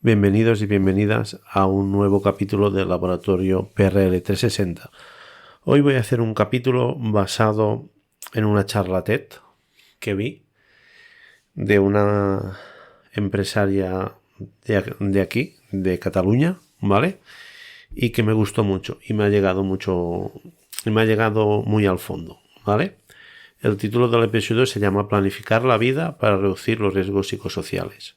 Bienvenidos y bienvenidas a un nuevo capítulo del laboratorio PRL 360. Hoy voy a hacer un capítulo basado en una charla TED que vi de una empresaria de aquí, de Cataluña, ¿vale? Y que me gustó mucho y me ha llegado muy al fondo, ¿vale? El título del episodio se llama Planificar la vida para reducir los riesgos psicosociales.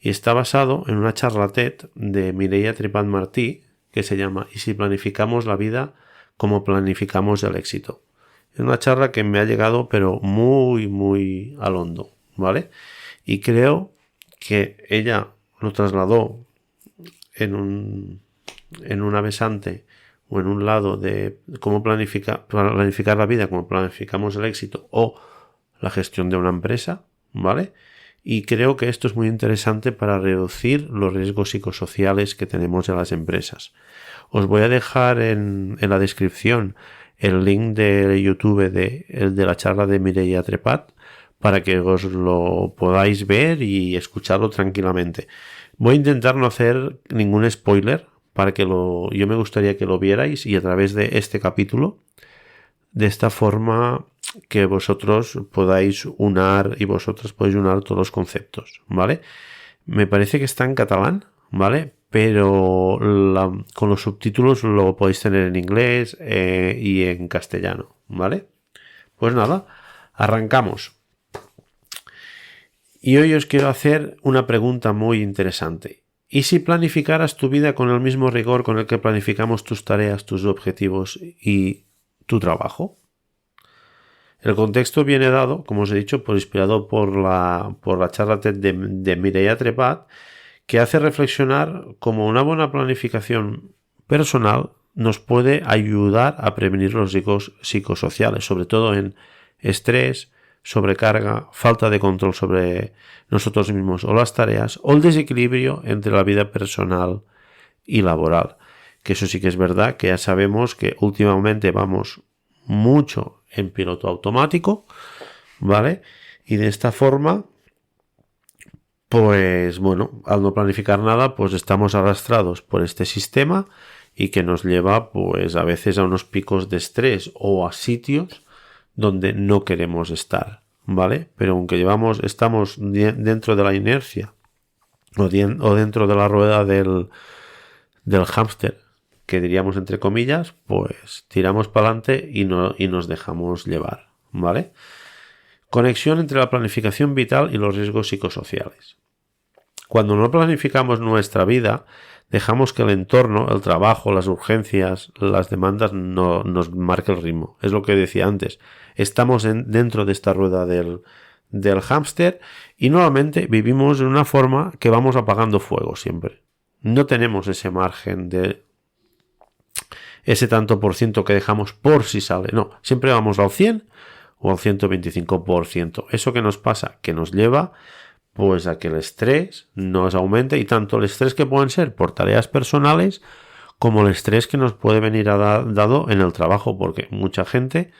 Y está basado en una charla TED de Mireia Trepat Martí que se llama ¿Y si planificamos la vida como planificamos el éxito? Es una charla que me ha llegado pero muy al hondo, ¿vale? Y creo que ella lo trasladó en una besante o en un lado de cómo planificar la vida, cómo planificamos el éxito o la gestión de una empresa, ¿vale? Y creo que esto es muy interesante para reducir los riesgos psicosociales que tenemos en las empresas. Os voy a dejar en la descripción el link de YouTube de la charla de Mireia Trepat para que os lo podáis ver y escucharlo tranquilamente. Voy a intentar no hacer ningún spoiler para que yo me gustaría que lo vierais y a través de este capítulo, de esta forma que vosotros podáis unar y vosotros podéis unar todos los conceptos, ¿vale? Me parece que está en catalán, ¿vale? Pero con los subtítulos lo podéis tener en inglés y en castellano, ¿vale? Pues nada, arrancamos. Y hoy os quiero hacer una pregunta muy interesante. ¿Y si planificaras tu vida con el mismo rigor con el que planificamos tus tareas, tus objetivos y tu trabajo? El contexto viene dado, como os he dicho, inspirado por la charla TED de Mireia Trepat, que hace reflexionar cómo una buena planificación personal nos puede ayudar a prevenir los riesgos psicosociales, sobre todo en estrés, sobrecarga, falta de control sobre nosotros mismos o las tareas, o el desequilibrio entre la vida personal y laboral. Que eso sí que es verdad, que ya sabemos que últimamente vamos mucho en piloto automático, ¿vale? Y de esta forma, pues bueno, al no planificar nada, pues estamos arrastrados por este sistema y que nos lleva pues a veces a unos picos de estrés o a sitios donde no queremos estar, ¿vale? Pero aunque estamos dentro de la inercia o dentro de la rueda del hámster, que diríamos entre comillas, pues tiramos para adelante y nos dejamos llevar, ¿vale? Conexión entre la planificación vital y los riesgos psicosociales. Cuando no planificamos nuestra vida, dejamos que el entorno, el trabajo, las urgencias, las demandas nos marque el ritmo. Es lo que decía antes. Estamos dentro de esta rueda del hámster y normalmente vivimos de una forma que vamos apagando fuego siempre. No tenemos ese margen de ese tanto por ciento que dejamos por si sale. No, siempre vamos al 100 o al 125%. ¿Eso qué nos pasa? Que nos lleva pues a que el estrés nos aumente, y tanto el estrés que pueden ser por tareas personales como el estrés que nos puede venir dado en el trabajo, porque mucha gente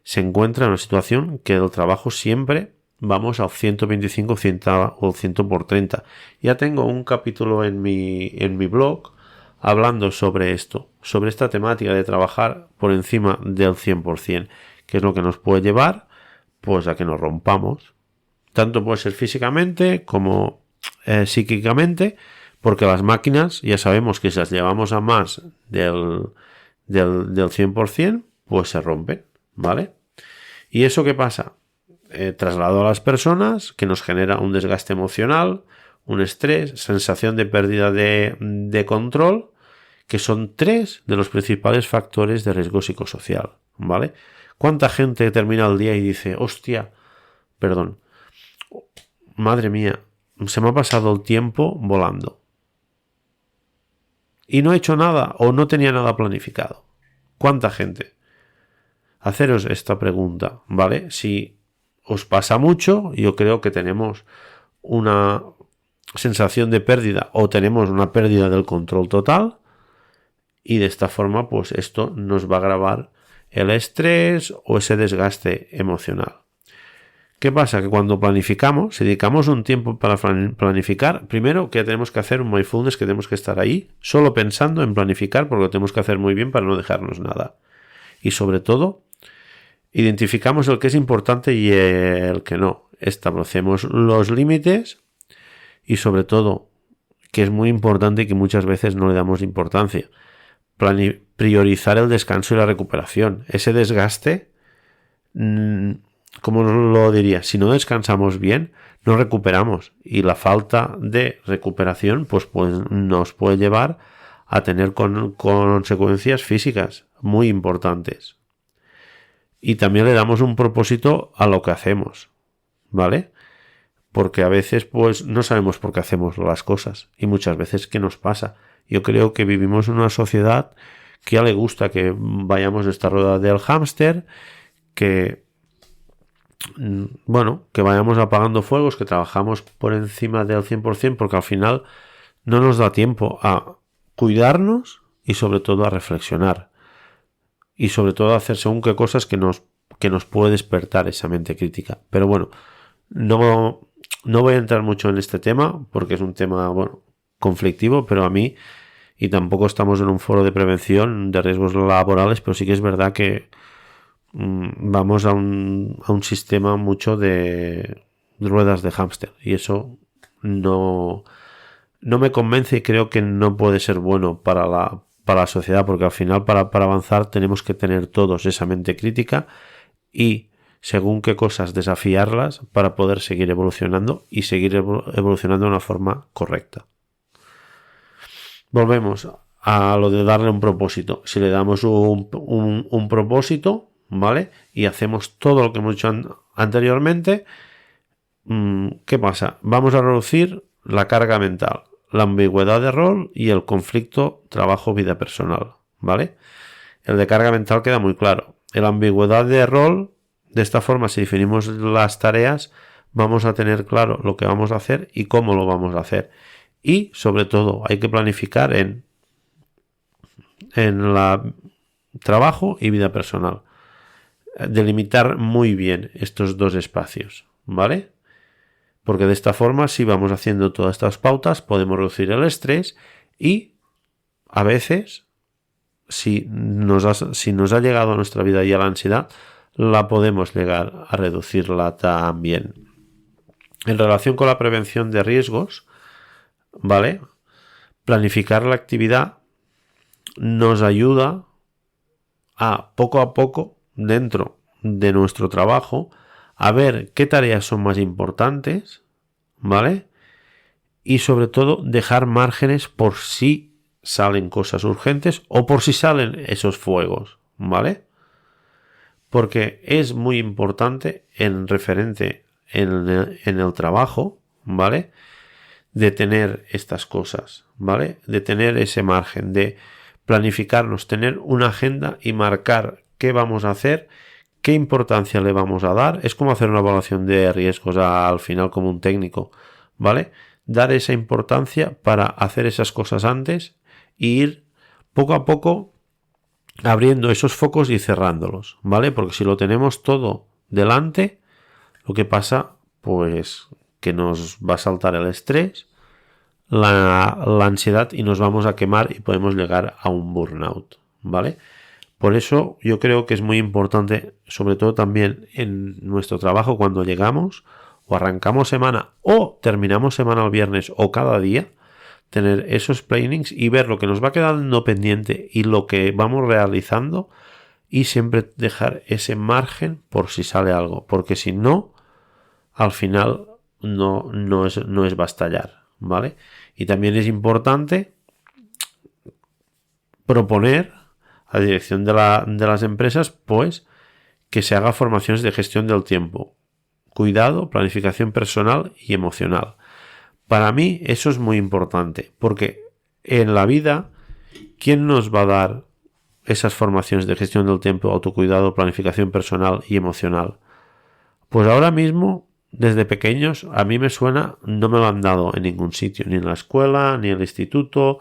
se encuentra en una situación que del trabajo siempre vamos al 125 o 100 por 30. Ya tengo un capítulo en mi blog hablando sobre esto, sobre esta temática de trabajar por encima del 100%, que es lo que nos puede llevar pues a que nos rompamos. Tanto puede ser físicamente como psíquicamente, porque las máquinas ya sabemos que si las llevamos a más del 100%, pues se rompen, ¿vale? ¿Y eso qué pasa? Trasladado a las personas, que nos genera un desgaste emocional, un estrés, sensación de pérdida de control, que son 3 de los principales factores de riesgo psicosocial, ¿vale? ¿Cuánta gente termina el día y dice, madre mía, se me ha pasado el tiempo volando y no he hecho nada o no tenía nada planificado? ¿Cuánta gente? Haceros esta pregunta, ¿vale? Si os pasa mucho, yo creo que tenemos una sensación de pérdida o tenemos una pérdida del control total, y de esta forma pues esto nos va a agravar el estrés o ese desgaste emocional. ¿Qué pasa? Que cuando planificamos, si dedicamos un tiempo para planificar, primero que tenemos que hacer un mindfulness, que tenemos que estar ahí solo pensando en planificar, porque lo tenemos que hacer muy bien para no dejarnos nada. Y sobre todo, identificamos el que es importante y el que no. Establecemos los límites y sobre todo, que es muy importante y que muchas veces no le damos importancia, priorizar el descanso y la recuperación. Ese desgaste, ¿cómo lo diría? Si no descansamos bien, no recuperamos y la falta de recuperación pues nos puede llevar a tener consecuencias físicas muy importantes. Y también le damos un propósito a lo que hacemos, ¿vale? Porque a veces pues no sabemos por qué hacemos las cosas y muchas veces ¿qué nos pasa? Yo creo que vivimos en una sociedad que ya le gusta que vayamos de esta rueda del hámster, que que vayamos apagando fuegos, que trabajamos por encima del 100% porque al final no nos da tiempo a cuidarnos y sobre todo a reflexionar y sobre todo a hacer según qué cosas que nos puede despertar esa mente crítica. Pero bueno, no voy a entrar mucho en este tema porque es un tema conflictivo, pero a mí, y tampoco estamos en un foro de prevención de riesgos laborales, pero sí que es verdad que vamos a un sistema mucho de ruedas de hámster y eso no me convence y creo que no puede ser bueno para la sociedad, porque al final para avanzar tenemos que tener todos esa mente crítica y según qué cosas desafiarlas para poder seguir evolucionando y seguir evolucionando de una forma correcta. Volvemos a lo de darle un propósito. Si le damos un propósito, ¿vale? Y hacemos todo lo que hemos hecho anteriormente, ¿qué pasa? Vamos a reducir la carga mental, la ambigüedad de rol y el conflicto trabajo-vida personal, ¿vale? El de carga mental queda muy claro. El ambigüedad de rol, de esta forma, si definimos las tareas, vamos a tener claro lo que vamos a hacer y cómo lo vamos a hacer. Y, sobre todo, hay que planificar en la trabajo y vida personal. Delimitar muy bien estos dos espacios, ¿vale? Porque de esta forma, si vamos haciendo todas estas pautas, podemos reducir el estrés y a veces, si nos ha llegado a nuestra vida ya la ansiedad, la podemos llegar a reducirla también. En relación con la prevención de riesgos, ¿vale? Planificar la actividad nos ayuda a poco dentro de nuestro trabajo a ver qué tareas son más importantes, ¿vale? Y sobre todo dejar márgenes por si salen cosas urgentes o por si salen esos fuegos, ¿vale? Porque es muy importante en referente en el trabajo, ¿vale? De tener estas cosas, ¿vale? De tener ese margen, de planificarnos, tener una agenda y marcar qué vamos a hacer, qué importancia le vamos a dar. Es como hacer una evaluación de riesgos al final como un técnico, ¿vale? Dar esa importancia para hacer esas cosas antes e ir poco a poco abriendo esos focos y cerrándolos, ¿vale? Porque si lo tenemos todo delante, lo que pasa, pues, que nos va a saltar el estrés, la ansiedad y nos vamos a quemar y podemos llegar a un burnout, ¿vale? Por eso yo creo que es muy importante, sobre todo también en nuestro trabajo, cuando llegamos o arrancamos semana o terminamos semana el viernes o cada día, tener esos plannings y ver lo que nos va quedando pendiente y lo que vamos realizando y siempre dejar ese margen por si sale algo, porque si no, al final no es bastallar, ¿vale? Y también es importante proponer a dirección de las empresas, pues, que se haga formaciones de gestión del tiempo, cuidado, planificación personal y emocional. Para mí eso es muy importante, porque en la vida, ¿quién nos va a dar esas formaciones de gestión del tiempo, autocuidado, planificación personal y emocional? Pues ahora mismo, desde pequeños, a mí me suena, no me lo han dado en ningún sitio, ni en la escuela, ni en el instituto,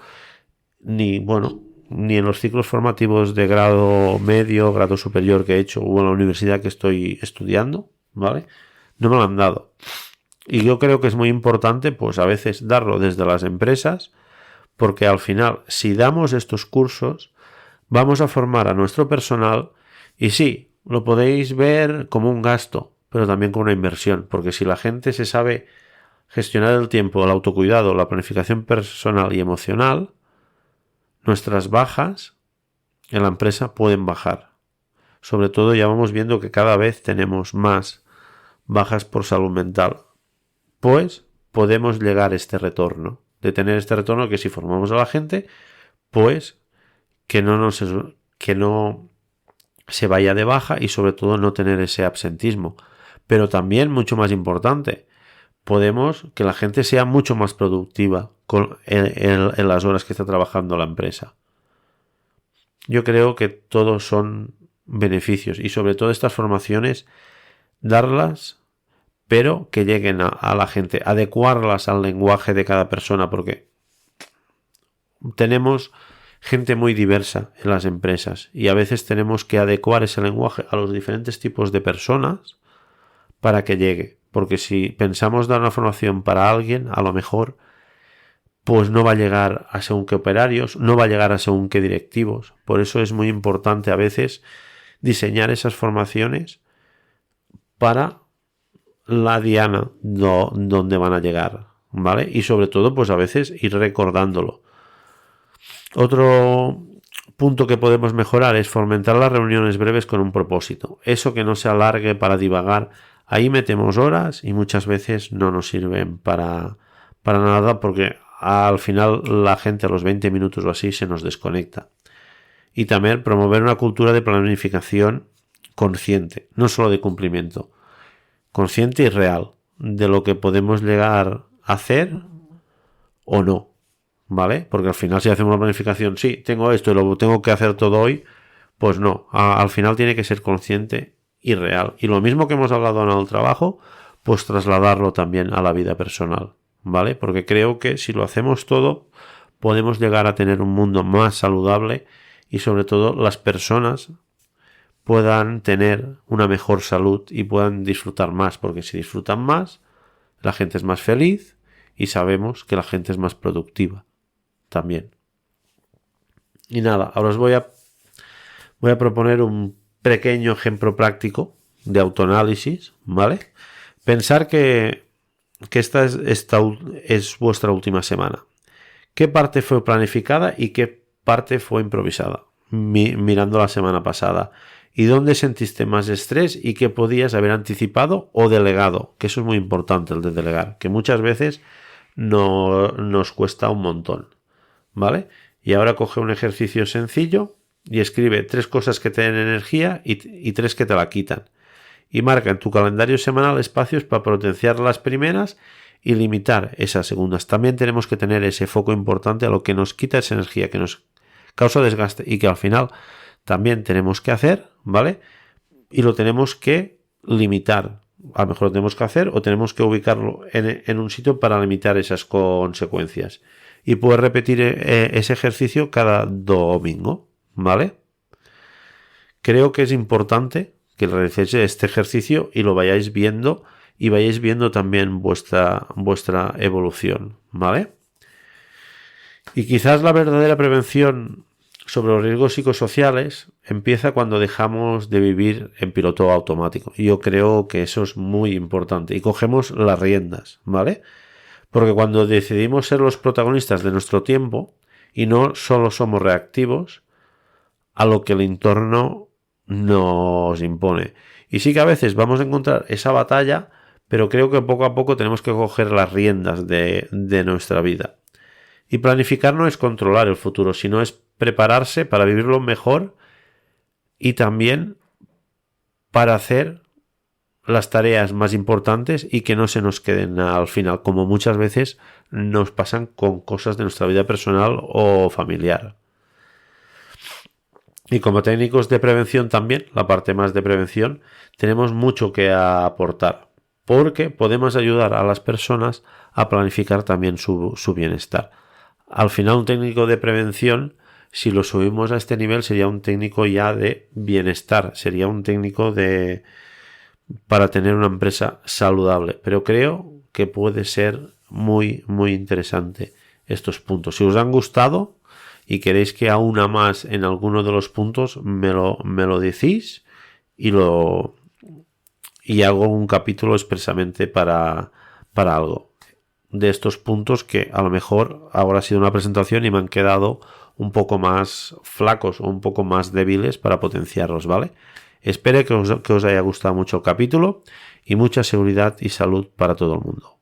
ni en los ciclos formativos de grado medio, grado superior que he hecho o en la universidad que estoy estudiando, ¿vale? no me lo han dado. Y yo creo que es muy importante, pues a veces darlo desde las empresas, porque al final, si damos estos cursos, vamos a formar a nuestro personal y sí, lo podéis ver como un gasto, pero también como una inversión, porque si la gente se sabe gestionar el tiempo, el autocuidado, la planificación personal y emocional, nuestras bajas en la empresa pueden bajar. Sobre todo ya vamos viendo que cada vez tenemos más bajas por salud mental. Pues podemos llegar a este retorno, de tener este retorno que si formamos a la gente, pues que no se vaya de baja y sobre todo no tener ese absentismo. Pero también, mucho más importante, podemos que la gente sea mucho más productiva en las horas que está trabajando la empresa. Yo creo que todos son beneficios y sobre todo estas formaciones, darlas, pero que lleguen a la gente, adecuarlas al lenguaje de cada persona, porque tenemos gente muy diversa en las empresas y a veces tenemos que adecuar ese lenguaje a los diferentes tipos de personas para que llegue, porque si pensamos dar una formación para alguien, a lo mejor pues no va a llegar a según qué operarios, no va a llegar a según qué directivos. Por eso es muy importante a veces diseñar esas formaciones para la diana donde van a llegar, ¿vale? Y sobre todo, pues a veces ir recordándolo. Otro punto que podemos mejorar es fomentar las reuniones breves con un propósito. Eso que no se alargue para divagar. Ahí metemos horas y muchas veces no nos sirven para nada porque al final la gente a los 20 minutos o así se nos desconecta. Y también promover una cultura de planificación consciente, no solo de cumplimiento. Consciente y real de lo que podemos llegar a hacer o no, ¿vale? Porque al final si hacemos una planificación, sí, tengo esto y lo tengo que hacer todo hoy, pues no, al final tiene que ser consciente y real. Y lo mismo que hemos hablado en el trabajo, pues trasladarlo también a la vida personal, ¿vale? Porque creo que si lo hacemos todo, podemos llegar a tener un mundo más saludable y sobre todo las personas puedan tener una mejor salud y puedan disfrutar más, porque si disfrutan más, la gente es más feliz y sabemos que la gente es más productiva también. Y nada, ahora os voy a proponer un pequeño ejemplo práctico de autoanálisis, ¿vale? Pensar que esta es vuestra última semana. ¿Qué parte fue planificada y qué parte fue improvisada? Mirando la semana pasada. ¿Y dónde sentiste más estrés y qué podías haber anticipado o delegado? Que eso es muy importante, el de delegar, que muchas veces nos cuesta un montón, ¿vale? Y ahora coge un ejercicio sencillo y escribe 3 cosas que te den energía y 3 que te la quitan. Y marca en tu calendario semanal espacios para potenciar las primeras y limitar esas segundas. También tenemos que tener ese foco importante a lo que nos quita esa energía, que nos causa desgaste y que al final también tenemos que hacer, ¿vale? Y lo tenemos que limitar. A lo mejor lo tenemos que hacer o tenemos que ubicarlo en un sitio para limitar esas consecuencias. Y puedes repetir ese ejercicio cada domingo, ¿vale? Creo que es importante que realicéis este ejercicio y lo vayáis viendo y vayáis viendo también vuestra evolución, ¿vale? Y quizás la verdadera prevención sobre los riesgos psicosociales empieza cuando dejamos de vivir en piloto automático. Y yo creo que eso es muy importante. Y cogemos las riendas, ¿vale? Porque cuando decidimos ser los protagonistas de nuestro tiempo y no solo somos reactivos a lo que el entorno nos impone. Y sí que a veces vamos a encontrar esa batalla, pero creo que poco a poco tenemos que coger las riendas de nuestra vida. Y planificar no es controlar el futuro, sino es prepararse para vivirlo mejor y también para hacer las tareas más importantes y que no se nos queden al final, como muchas veces nos pasan con cosas de nuestra vida personal o familiar. Y como técnicos de prevención también, la parte más de prevención, tenemos mucho que aportar, porque podemos ayudar a las personas a planificar también su bienestar. Al final, un técnico de prevención, si lo subimos a este nivel, sería un técnico ya de bienestar, sería un técnico de para tener una empresa saludable. Pero creo que puede ser muy, muy interesante estos puntos. Si os han gustado y queréis que aúna más en alguno de los puntos, me lo decís y hago un capítulo expresamente para algo de estos puntos que a lo mejor ahora ha sido una presentación y me han quedado un poco más flacos o un poco más débiles para potenciarlos, ¿vale? Espero que os haya gustado mucho el capítulo y mucha seguridad y salud para todo el mundo.